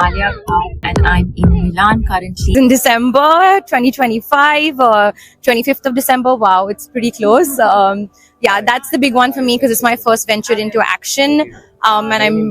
Alia Bhatt, and I'm in Milan currently. In December 2025, 25th of December. Wow, it's pretty close. Yeah, that's the big one for me because it's my first venture into action, and I'm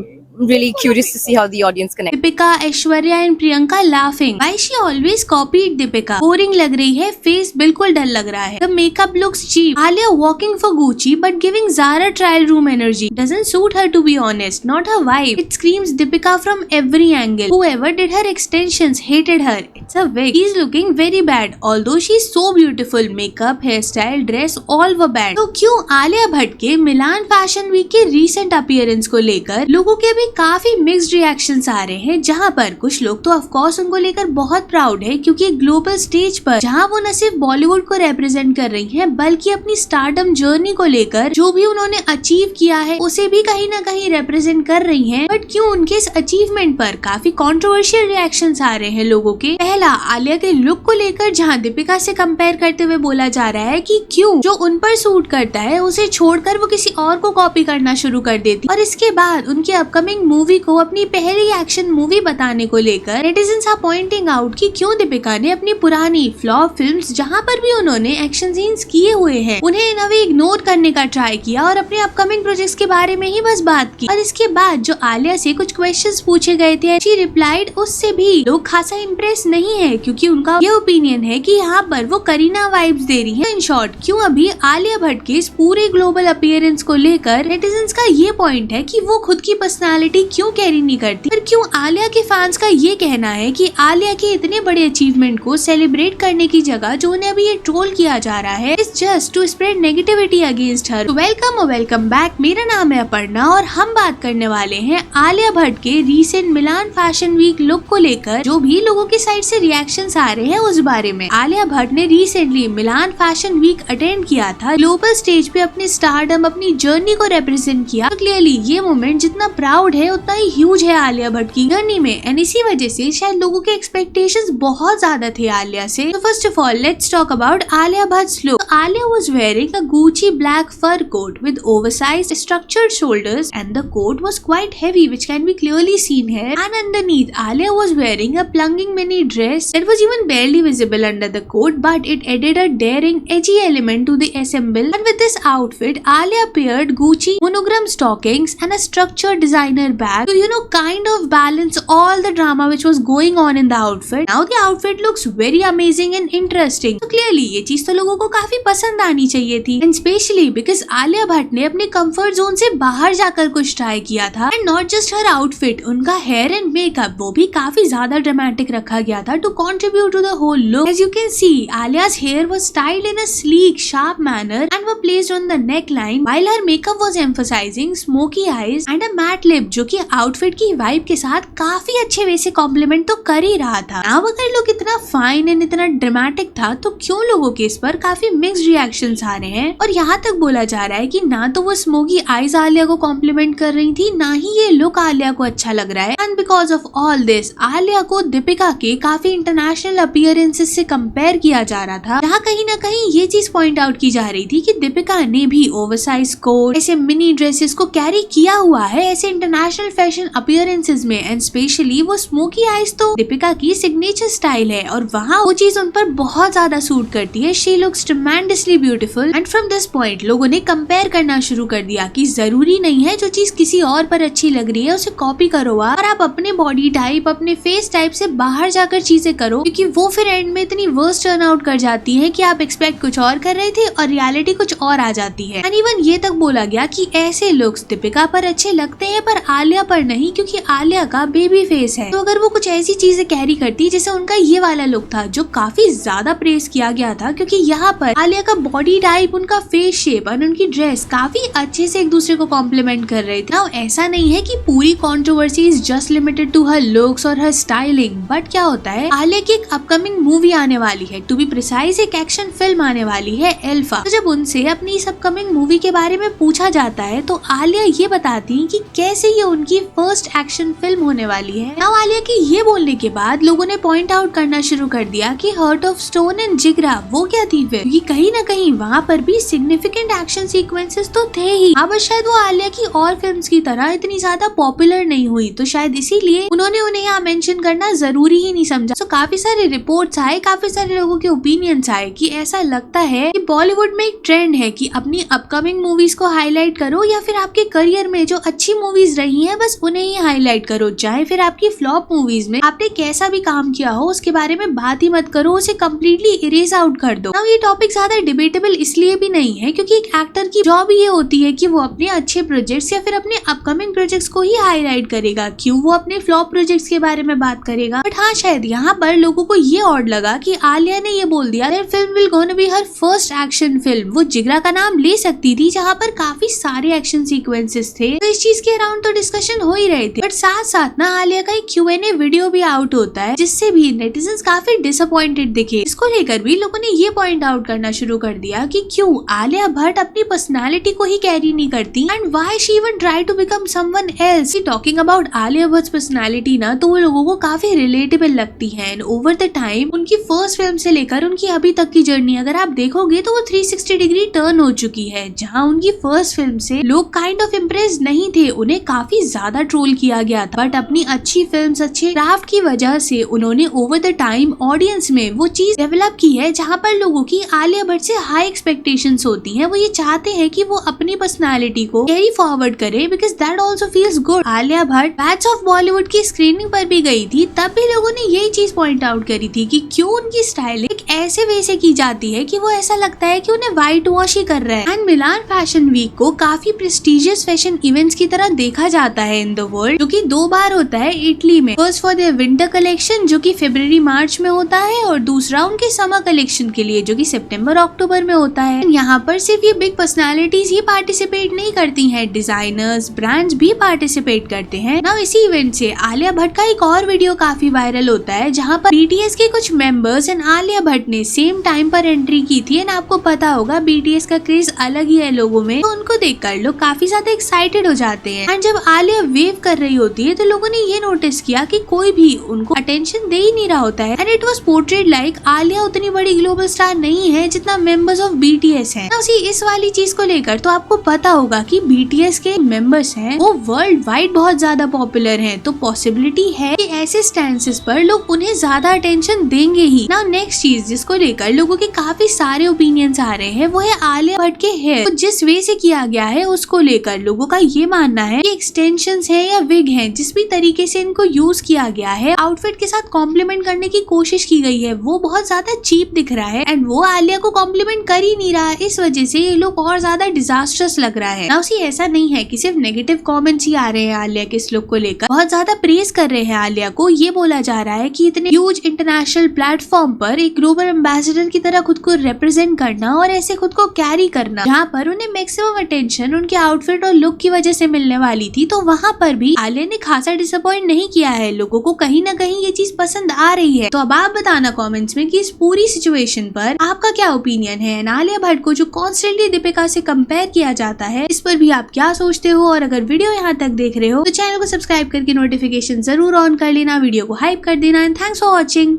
really curious to see how the audience connects. Deepika, Aishwarya and Priyanka laughing. Why she always copied Deepika? Boring लग रही है, face बिल्कुल डल लग रहा है. The makeup looks cheap. Alia walking for Gucci but giving Zara trial room energy. Doesn't suit her to be honest. Not her vibe. It screams Deepika from every angle. Whoever did her extensions hated her. It's a wig. He's looking very bad. Although she's so beautiful. Makeup, hairstyle, dress all were bad. तो क्यों आलिया भट्ट के मिलान fashion week के recent appearance को लेकर लोगों के भी काफी मिक्स्ड रिएक्शंस आ रहे हैं, जहां पर कुछ लोग तो ऑफ कोर्स उनको लेकर बहुत प्राउड है क्योंकि ग्लोबल स्टेज पर जहां वो न सिर्फ बॉलीवुड को रिप्रेजेंट कर रही हैं बल्कि अपनी स्टारडम जर्नी को लेकर जो भी उन्होंने अचीव किया है उसे भी कहीं ना कहीं रिप्रेजेंट कर रही हैं। बट क्यों उनके इस अचीवमेंट पर काफी कंट्रोवर्शियल रिएक्शंस आ रहे हैं लोगों के। पहला, आलिया के लुक को लेकर जहाँ दीपिका से कंपेयर करते हुए बोला जा रहा है कि क्यों जो उन पर सूट करता है उसे छोड़कर वो किसी और को कॉपी करना शुरू कर देती। और इसके बाद उनकी अपकमिंग मूवी को अपनी पहली एक्शन मूवी बताने को लेकर नेटिजन्स आर पॉइंटिंग आउट कि क्यों दीपिका ने अपनी पुरानी फ्लॉप फिल्म्स जहां पर भी उन्होंने एक्शन सीन्स किए हुए हैं उन्हें इन अ वे इग्नोर करने का ट्राई किया और अपने अपकमिंग प्रोजेक्ट्स के बारे में ही बस बात की। और इसके बाद जो आलिया से कुछ क्वेश्चंस पूछे गए थे शी रिप्लाइड उससे भी लोग खासा इम्प्रेस नहीं है क्योंकि उनका ये ओपिनियन है कि यहाँ पर वो करीना वाइब्स दे रही है। इन शॉर्ट, क्यों अभी आलिया भट्ट के इस पूरे ग्लोबल अपीयरेंस को लेकर नेटिजन्स का ये पॉइंट है कि वो खुद की पर्सनालिटी क्यों कैरी नहीं करती। पर क्यों आलिया के फैंस का ये कहना है कि आलिया के इतने बड़े अचीवमेंट को सेलिब्रेट करने की जगह जो उन्हें अभी ये ट्रोल किया जा रहा है is just to spread negativity against her. Welcome back. मेरा नाम है अपर्णा और हम बात करने वाले हैं आलिया भट्ट के recent Milan fashion week look को लेकर जो भी लोगों की साइड से रिएक्शंस आ रहे हैं उस बारे में। आलिया भट्ट ने recently Milan fashion week attend किया था, ग्लोबल स्टेज पे अपनी स्टारडम अपनी जर्नी को रिप्रेजेंट किया। तो क्लियरली ये मोमेंट जितना प्राउड है उतना ही ह्यूज है आलिया भट्ट की जर्नी में एंड इसी वजह से शायद लोगों के एक्सपेक्टेशंस बहुत ज्यादा थे आलिया से। तो first of all let's talk about Alia Bhatt's look. Alia was wearing a Gucci black fur coat with oversized structured shoulders and the coat was quite heavy which can be clearly seen here, and underneath Alia was wearing a plunging mini dress that was even barely visible under the coat but it added a daring edgy element to the ensemble. And with this outfit Alia paired Gucci monogram stockings and a structured designer bag to kind of balance all the drama which was going on in the outfit. Now the outfit looks very amazing and interesting. So clearly ये चीज तो लोगों को काफी पसंद आनी चाहिए थी and especially because Alia Bhatt ने अपने कंफर्ट जोन से बाहर जाकर कुछ ट्राई किया था and not just her outfit, उनका हेयर एंड मेकअप वो भी काफी ज्यादा ड्रामेटिक रखा गया था to contribute to the whole look. As you can see Alia's hair was styled in a sleek, sharp manner and were placed on the neckline while her makeup was emphasizing smoky eyes and a matte lip जो कि outfit की vibe के साथ काफी अच्छे वे से complement तो कर ही रहा था। अब अगर लुक इतना फाइन एंड इतना ड्रामेटिक था तो क्यों लोगों के इस पर काफी मिक्स्ड रिएक्शंस आ रहे हैं और यहाँ तक बोला जा रहा है कि ना तो वो स्मोकी आईज आलिया को कॉम्प्लीमेंट कर रही थी ना ही ये लुक आलिया को अच्छा लग रहा है। And because of all this Alia को दीपिका के काफी इंटरनेशनल अपीयरेंसेस से कंपेयर किया जा रहा था जहाँ कहीं ना कहीं ये चीज पॉइंट आउट की जा रही थी कि दीपिका ने भी ओवरसाइज कोट ऐसे मिनी ड्रेसेस को कैरी किया हुआ है ऐसे इंटरनेशनल फैशन अपीयरेंसेस में एंड स्पेशली वो स्मोकी आईज तो दीपिका की सिग्नेचर स्टाइल है और वहाँ वो चीज उन पर बहुत ज्यादा सूट करती है। She looks tremendously beautiful and from this point लोगों ने कंपेयर करना शुरू कर दिया कि जरूरी नहीं है जो चीज किसी और पर अच्छी लग रही है उसे कॉपी करो और आप अपने बॉडी टाइप अपने फेस टाइप से बाहर जाकर चीजें करो क्योंकि वो फिर एंड में इतनी वर्स्ट टर्न आउट कर जाती है कि आप एक्सपेक्ट कुछ और कर रहे थे और रियलिटी कुछ और आ जाती है। एंड इवन ये तक बोला गया कि ऐसे लुक्स दीपिका पर अच्छे लगते हैं पर आलिया पर नहीं क्योंकि आलिया का बेबी फेस है। तो अगर वो कुछ ऐसी चीजें कैरी करती जैसे उनका ये वाला लुक था जो काफी ज्यादा प्रेस किया गया था क्योंकि यहाँ पर आलिया का बॉडी टाइप उनका फेस शेप और उनकी ड्रेस काफी अच्छे से एक दूसरे को कॉम्प्लीमेंट कर रहे थे। नाउ ऐसा नहीं है कि पूरी controversy is just limited to her looks और हर स्टाइलिंग बट क्या होता है आलिया की एक अपकमिंग मूवी आने वाली है, टू बी प्रिसाइज एक एक्शन फिल्म आने वाली है एल्फा। तो जब उनसे अपनी इस अपकमिंग मूवी के बारे में पूछा जाता है तो आलिया ये बताती है कि कैसे ये उनकी फर्स्ट एक्शन फिल्म होने वाली है। नाउ आलिया की ये बोलने के बाद लोगों ने पॉइंट आउट करना शुरू कर दिया कि हार्ट ऑफ स्टोन एंड जिगरा वो क्या थी फिर, क्योंकि कहीं ना कहीं वहाँ पर भी सिग्निफिकेंट एक्शन सीक्वेंसेस तो थे ही। हाँ, बस शायद वो आलिया की और फिल्म्स की तरह इतनी ज्यादा पॉपुलर नहीं हुई, तो शायद इसीलिए उन्होंने उन्हें यहाँ मेंशन करना जरूरी ही नहीं समझा। तो काफी सारे रिपोर्ट्स आए, काफी सारे लोगों के ओपिनियंस आए कि ऐसा लगता है कि बॉलीवुड में एक ट्रेंड है कि अपनी अपकमिंग मूवीज को हाईलाइट करो, या फिर आपके करियर में जो अच्छी मूवीज रही हैं बस उन्हें ही हाईलाइट करो, चाहे फिर आपकी फ्लॉप मूवीज में आपने कैसा भी काम किया हो उसके बारे में बात ही मत करो, उसे कम्प्लीटली इरेज आउट कर दो। ये टॉपिक ज्यादा डिबेटेबल इसलिए भी नहीं है क्योंकि एक एक्टर की जॉब ये होती है कि वो अपने अच्छे प्रोजेक्ट्स या फिर अपने अपकमिंग प्रोजेक्ट्स को ही हाईलाइट करेगा, क्यों वो अपने फ्लॉप प्रोजेक्ट्स के बारे में बात करेगा। बट हाँ, शायद यहाँ पर लोगों को ये ऑड लगा कि आलिया ने ये बोल दिया that film will gonna be her first action film. वो जिगरा का नाम ले सकती थी जहाँ पर काफी सारे एक्शन सीक्वेंसेस थे, तो इस चीज के अराउंड तो डिस्कशन हो ही रहे थे। बट साथ साथ ना आलिया का एक Q&A वीडियो भी आउट होता है जिससे भी नेटिजन्स काफी डिसअपॉइंटेड दिखे। इसको लेकर भी लोगों ने ये पॉइंट आउट करना शुरू कर दिया कि क्यों आलिया भट्ट अपनी पर्सनालिटी को ही कैरी नहीं करती and why she even try to become someone else. Talking about Alia Bhatt personality ना, तो वो लोगों को काफी रिलेटेबल लगती है एंड ओवर द टाइम उनकी फर्स्ट फिल्म से लेकर उनकी अभी तक की जर्नी अगर आप देखोगे तो वो 360 डिग्री टर्न हो चुकी है। जहाँ उनकी फर्स्ट फिल्म से लोग काइंड ऑफ इम्प्रेस नहीं थे, उन्हें काफी ज्यादा ट्रोल किया गया था, बट अपनी अच्छी फिल्म्स, अच्छे क्राफ्ट की वजह से उन्होंने ओवर द टाइम ऑडियंस में वो चीज डेवलप की है जहाँ पर लोगों की आलिया भट्ट से हाई एक्सपेक्टेशंस होती हैं। वो ये चाहते हैं कि वो अपनी पर्सनालिटी को कैरी फॉरवर्ड करे because that also feels good. Alia Bhatt bats of Bollywood की स्क्रीनिंग पर भी गई थी, तब भी लोगों ने यही चीज पॉइंट आउट करी थी कि क्यों उनकी स्टाइलिंग ऐसे वैसे की जाती है कि वो ऐसा लगता है कि उन्हें व्हाइट वॉश ही कर रहा है। एंड मिलान फैशन वीक को काफी प्रेस्टिजियस फैशन इवेंट्स की तरह देखा जाता है इन द वर्ल्ड, जो कि 2 बार होता है इटली में। First for the winter collection जो कि फरवरी मार्च में होता है, और दूसरा उनके समर कलेक्शन के लिए जो कि सितंबर अक्टूबर में होता है। यहाँ पर सिर्फ ये बिग पर्सनालिटीज ही पार्टिसिपेट नहीं करती हैं, डिजाइनर्स, ब्रांड्स भी पार्टिसिपेट करते हैं ना। इसी इवेंट से आलिया भट्ट का एक और वीडियो काफी वायरल होता है जहाँ पर BTS के कुछ मेंबर्स एंड आलिया भट्ट ने सेम टाइम पर एंट्री की थी। एंड आपको पता होगा BTS का क्रेज अलग ही है लोगों में, तो उनको देखकर लोग काफी ज्यादा एक्साइटेड हो जाते हैं। एंड जब आलिया वेव कर रही होती है तो लोगों ने ये नोटिस किया कि कोई भी उनको अटेंशन दे ही नहीं रहा होता है। And it was portrayed like Alia उतनी बड़ी ग्लोबल स्टार नहीं है जितना मेंबर्स ऑफ BTS हैं। ना उसी इस वाली चीज को लेकर तो आपको पता होगा कि BTS के मेंबर्स हैं वो वर्ल्ड वाइड बहुत ज्यादा पॉपुलर हैं, तो पॉसिबिलिटी है कि ऐसे स्टैंसेस पर लोग उन्हें ज्यादा अटेंशन देंगे ही। ना नेक्स्ट चीज जिसको लेकर लोगों के काफी सारे ओपिनियंस आ रहे हैं वो है आलिया भट्ट के हेयर। तो जिस वे से किया गया है उसको लेकर लोगों का ये मानना है कि एक्सटेंशंस है या विग है, जिस भी तरीके से इनको यूज किया गया है, आउटफिट के साथ कॉम्प्लीमेंट करने की कोशिश की गई है, वो बहुत ज्यादा चीप दिख रहा है एंड वो आलिया को कॉम्प्लीमेंट कर ही नहीं रहा है। इस वजह से ये लोग और ज्यादा डिजास्टर्स लग रहा है। ना उसी ऐसा नहीं है कि सिर्फ नेगेटिव कमेंट्स ही आ रहे हैं आलिया के इस लुक को लेकर, बहुत ज्यादा प्रेज कर रहे हैं आलिया को। ये बोला जा रहा है कि इतने ह्यूज इंटरनेशनल प्लेटफॉर्म पर एक ग्लोबल एम्बेसडर की तरह खुद को रिप्रेजेंट करना और ऐसे खुद को कैरी करना, जहाँ पर उन्हें मैक्सिमम अटेंशन उनके आउटफिट और लुक की वजह से मिलने वाली थी, तो वहाँ पर भी आलिया ने खासा डिसअपॉइंट नहीं किया है। लोगों को कहीं ना कहीं ये चीज पसंद आ रही है। तो अब आप बताना कमेंट्स में कि इस पूरी सिचुएशन पर आपका क्या ओपिनियन है। आलिया भट्ट को जो कॉन्स्टेंटली दीपिका से कंपेयर किया जाता है, इस पर भी आप क्या सोचते हो। और अगर वीडियो यहाँ तक देख रहे हो तो चैनल को सब्सक्राइब करके नोटिफिकेशन जरूर ऑन कर लेना, वीडियो को हाइप कर देना। And thanks for watching.